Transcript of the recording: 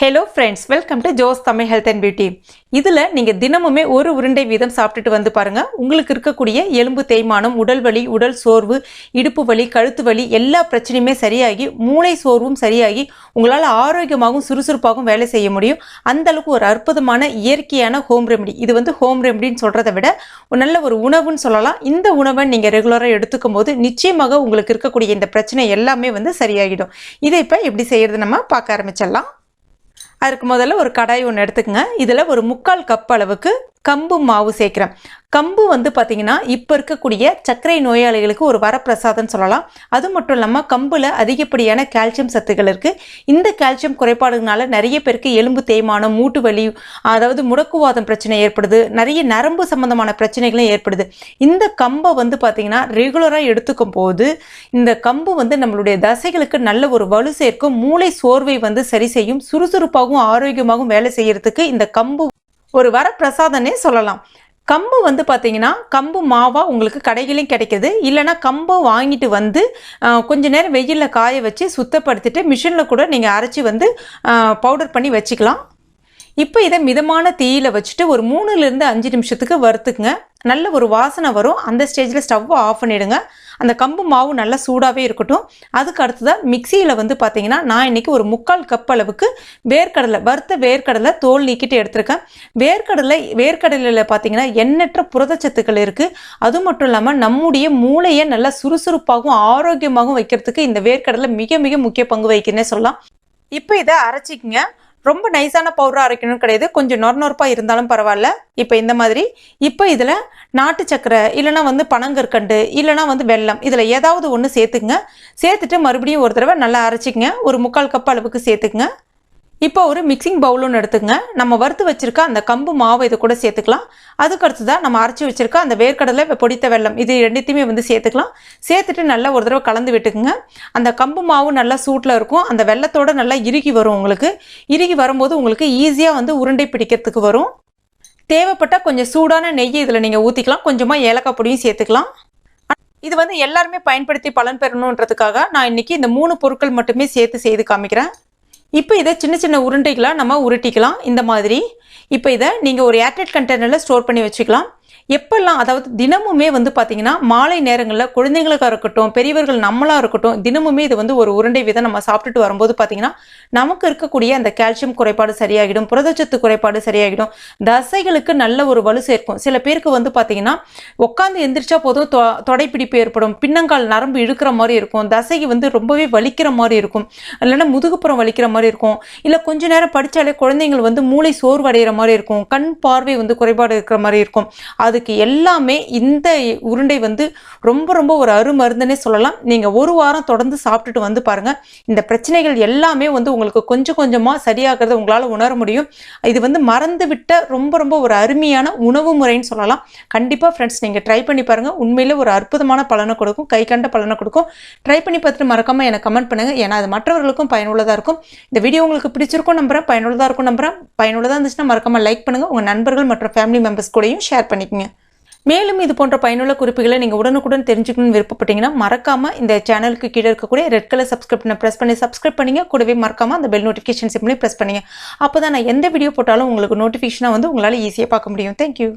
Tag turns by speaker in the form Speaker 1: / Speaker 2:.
Speaker 1: Hello friends, welcome to Joe's Tamil Health and Beauty. இதுல நீங்க தினமுமே ஒரு உருண்டை வீதம் சாப்பிட்டுட்டு வந்து பாருங்க. உங்களுக்கு இருக்கக்கூடிய எலும்பு தேய்மானம், உடல் வலி, உடல் சோர்வு, இடுப்பு வலி, கழுத்து வலி எல்லா பிரச்சனையுமே சரியாகி மூளை சோர்வும் சரியாகி உங்களால ஆரோக்கியமாகவும் சுறுசுறுப்பாகவும் வேலை செய்ய முடியும். அந்த அளவுக்கு ஒரு அற்புதமான இயற்கையான ஹோம் ரெமெடி. இது வந்து ஹோம் ரெமெடின்னு சொல்றதை விட நல்ல ஒரு உணவுன்னு சொல்லலாம். இந்த உணவை நீங்க ரெகுலரா எடுத்துக்கும் போது நிச்சயமாக உங்களுக்கு இருக்கக்கூடிய இந்த பிரச்சனை எல்லாமே வந்து சரியாகிடும். இதை இப்ப எப்படி செய்யறது நம்ம பார்க்க ஆரம்பிச்சிடலாம். அதுக்கு முதல்ல ஒரு கடாய் ஒன்று எடுத்துக்கங்க. இதில் ஒரு 3/4 கப் அளவுக்கு கம்பு மாவு சேர்க்குறேன். கம்பு வந்து பார்த்தீங்கன்னா இப்போ இருக்கக்கூடிய சர்க்கரை நோயாளிகளுக்கு ஒரு வரப்பிரசாதம்னு சொல்லலாம். அது மட்டும் இல்லாமல் கம்பில் அதிகப்படியான கால்சியம் சத்துக்கள் இருக்குது. இந்த கால்சியம் குறைபாடுனால நிறைய பேருக்கு எலும்பு தேய்மானம், மூட்டு வலி, அதாவது முடக்குவாதம் பிரச்சனை ஏற்படுது. நிறைய நரம்பு சம்பந்தமான பிரச்சனைகளும் ஏற்படுது. இந்த கம்பை வந்து பார்த்தீங்கன்னா ரெகுலராக எடுத்துக்கும் போது இந்த கம்பு வந்து நம்மளுடைய தசைகளுக்கு நல்ல ஒரு வலு சேர்க்கும், மூளை சோர்வை வந்து சரி செய்யும், சுறுசுறுப்பாகவும் ஆரோக்கியமாகவும் வேலை செய்யறதுக்கு இந்த கம்பு ஒரு வரப்பிரசாதனே சொல்லலாம். கம்பு வந்து பார்த்தீங்கன்னா கம்பு மாவா உங்களுக்கு கடைகளையும் கிடைக்கிது. இல்லைனா கம்பு வாங்கிட்டு வந்து கொஞ்ச நேரம் வெயிலில் காய வச்சு சுத்தப்படுத்திட்டு மிஷினில் கூட நீங்கள் அரைச்சி வந்து பவுடர் பண்ணி வச்சுக்கலாம். இப்போ இதை மிதமான தீயில வச்சுட்டு ஒரு 3லிருந்து 5 நிமிஷத்துக்கு வறுத்துக்குங்க. நல்ல ஒரு வாசனை வரும். அந்த ஸ்டேஜில் ஸ்டவ்வை ஆஃப் பண்ணிவிடுங்க. அந்த கம்பு மாவு நல்லா சூடாகவே இருக்கட்டும். அதுக்கு அடுத்ததாக மிக்சியில் வந்து பார்த்தீங்கன்னா நான் இன்றைக்கி ஒரு 3/4 கப் அளவுக்கு வேர்க்கடலை, வறுத்த வேர்க்கடலை தோல் நீக்கிட்டு எடுத்திருக்கேன். வேர்க்கடலையில் பார்த்தீங்கன்னா எண்ணற்ற புரதச்சத்துக்கள் இருக்குது. அது மட்டும் இல்லாமல் நம்முடைய மூளையை நல்லா சுறுசுறுப்பாகவும் ஆரோக்கியமாகவும் வைக்கிறதுக்கு இந்த வேர்க்கடலை மிக மிக முக்கிய பங்கு வகிக்குன்னே சொல்லலாம். இப்போ இதை அரைச்சிக்கங்க. ரொம்ப நைஸான பவுடராக அரைக்கணும்னு கிடையாது. கொஞ்சம் நொறுநொறுப்பாக இருந்தாலும் பரவாயில்ல. இப்போ இந்த மாதிரி இப்போ இதில் நாட்டு சக்கரை இல்லைனா வந்து பனங்கற்கண்டு இல்லைனா வந்து வெல்லம், இதில் ஏதாவது ஒன்று சேர்த்துக்குங்க. சேர்த்துட்டு மறுபடியும் ஒரு தடவை நல்லா அரைச்சிக்கங்க. ஒரு 3/4 கப் அளவுக்கு சேர்த்துக்குங்க. இப்போ ஒரு மிக்சிங் பவுல் ஒன்று எடுத்துங்க. நம்ம வறுத்து வச்சிருக்க அந்த கம்பு மாவை இதை கூட சேர்த்துக்கலாம். அதுக்கு அடுத்ததான் நம்ம அரைச்சி வச்சிருக்க அந்த வேர்க்கடலை, பொடித்த வெல்லம், இது ரெண்டுத்தையுமே வந்து சேர்த்துக்கலாம். சேர்த்துட்டு நல்லா ஒரு தடவை கலந்து விட்டுக்குங்க. அந்த கம்பு மாவு நல்லா சூட்டில் இருக்கும். அந்த வெல்லத்தோடு நல்லா இறுகி வரும். உங்களுக்கு இறுகி வரும்போது உங்களுக்கு ஈஸியாக வந்து உருண்டை பிடிக்கிறதுக்கு வரும். தேவைப்பட்டால் கொஞ்சம் சூடான நெய்யை இதில் நீங்கள் ஊற்றிக்கலாம். கொஞ்சமாக ஏலக்காய் பொடியும் சேர்த்துக்கலாம். இது வந்து எல்லாருமே பயன்படுத்தி பலன் பெறணுன்றதுக்காக நான் இன்னைக்கு இந்த 3 பொருட்கள் மட்டுமே சேர்த்து செய்து காமிக்கிறேன். இப்போ இதை சின்ன சின்ன உருண்டைகளாக நம்ம உருட்டிக்கலாம் இந்த மாதிரி. இப்போ இதை நீங்கள் ஒரு ஏர்டைட் கண்டெய்னரில் ஸ்டோர் பண்ணி வச்சுக்கலாம். எப்பெல்லாம், அதாவது தினமுமே வந்து பார்த்தீங்கன்னா மாலை நேரங்களில் குழந்தைங்களுக்காக இருக்கட்டும், பெரியவர்கள் நம்மளாக இருக்கட்டும், தினமுமே இது வந்து ஒரு உருண்டை விதம் நம்ம சாப்பிட்டுட்டு வரும்போது பார்த்தீங்கன்னா நமக்கு இருக்கக்கூடிய அந்த கால்சியம் குறைபாடு சரியாகிடும், புரதச்சத்து குறைபாடு சரியாகிடும், தசைகளுக்கு நல்ல ஒரு வலு சேர்க்கும். சில பேருக்கு வந்து பார்த்தீங்கன்னா உட்காந்து எந்திரிச்சா போதும் தொடைப்பிடிப்பு ஏற்படும், பின்னங்கால் நரம்பு இழுக்கிற மாதிரி இருக்கும், தசைக்கு வந்து ரொம்பவே வலிக்கிற மாதிரி இருக்கும், இல்லைன்னா முதுகுப்புறம் வலிக்கிற மாதிரி இருக்கும், இல்லை கொஞ்ச நேரம் படித்தாலே குழந்தைங்கள் வந்து மூளை சோர்வடைகிற மாதிரி இருக்கும், கண் பார்வை வந்து குறைபாடு இருக்கிற மாதிரி இருக்கும். அதுக்கு எல்லாமே இந்த உருண்டை வந்து ரொம்ப ரொம்ப ஒரு அருமருந்துன்னே சொல்லலாம். நீங்கள் ஒரு வாரம் தொடர்ந்து சாப்பிட்டுட்டு வந்து பாருங்கள். இந்த பிரச்சனைகள் எல்லாமே வந்து உங்களுக்கு கொஞ்சம் கொஞ்சமாக சரியாகிறத உங்களால் உணர முடியும். இது வந்து மறந்து விட்ட ரொம்ப ரொம்ப ஒரு அருமையான உணவு முறைன்னு சொல்லலாம். கண்டிப்பாக ஃப்ரெண்ட்ஸ் நீங்கள் ட்ரை பண்ணி பாருங்கள். உண்மையிலே ஒரு அற்புதமான பலனை கொடுக்கும், கை கண்ட பலனை கொடுக்கும். ட்ரை பண்ணி பார்த்துட்டு மறக்காமல் எனக்கு கமெண்ட் பண்ணுங்கள். ஏன்னா அது மற்றவர்களுக்கும் பயனுள்ளதாக இருக்கும். இந்த வீடியோ உங்களுக்கு பிடிச்சிருக்கும் நம்புறேன், பயனுள்ளதாக இருக்கும் நம்புறேன். பயனுள்ளதாக இருந்துச்சுன்னா மறக்காமல் லைக் பண்ணுங்கள். உங்கள் நண்பர்கள் மற்றும் ஃபேமிலி மெம்பர்ஸ் கூடயும் ஷேர் பண்ணிக்கோங்க. மேலும் இது போன்ற பயனுள்ள குறிப்புகளை நீங்கள் உடனுக்குடன் தெரிஞ்சுக்கணும்னு விருப்பப்பட்டீங்கன்னா மறக்காமல் இந்த சேனலுக்கு கீழே இருக்கக்கூடிய ரெட் கலர் சப்ஸ்கிரைப் ப்ரெஸ் பண்ணி சப்ஸ்கிரைப் பண்ணிங்க. கூடவே மறக்காமல் அந்த பெல் நோட்டிஃபிகேஷன் சிம்லையும் ப்ரெஸ் பண்ணிங்க. அப்போ தான் நான் எந்த வீடியோ போட்டாலும் உங்களுக்கு நோட்டிஃபிகேஷனாக வந்து உங்களால் ஈஸியாக பார்க்க முடியும். தேங்க்யூ.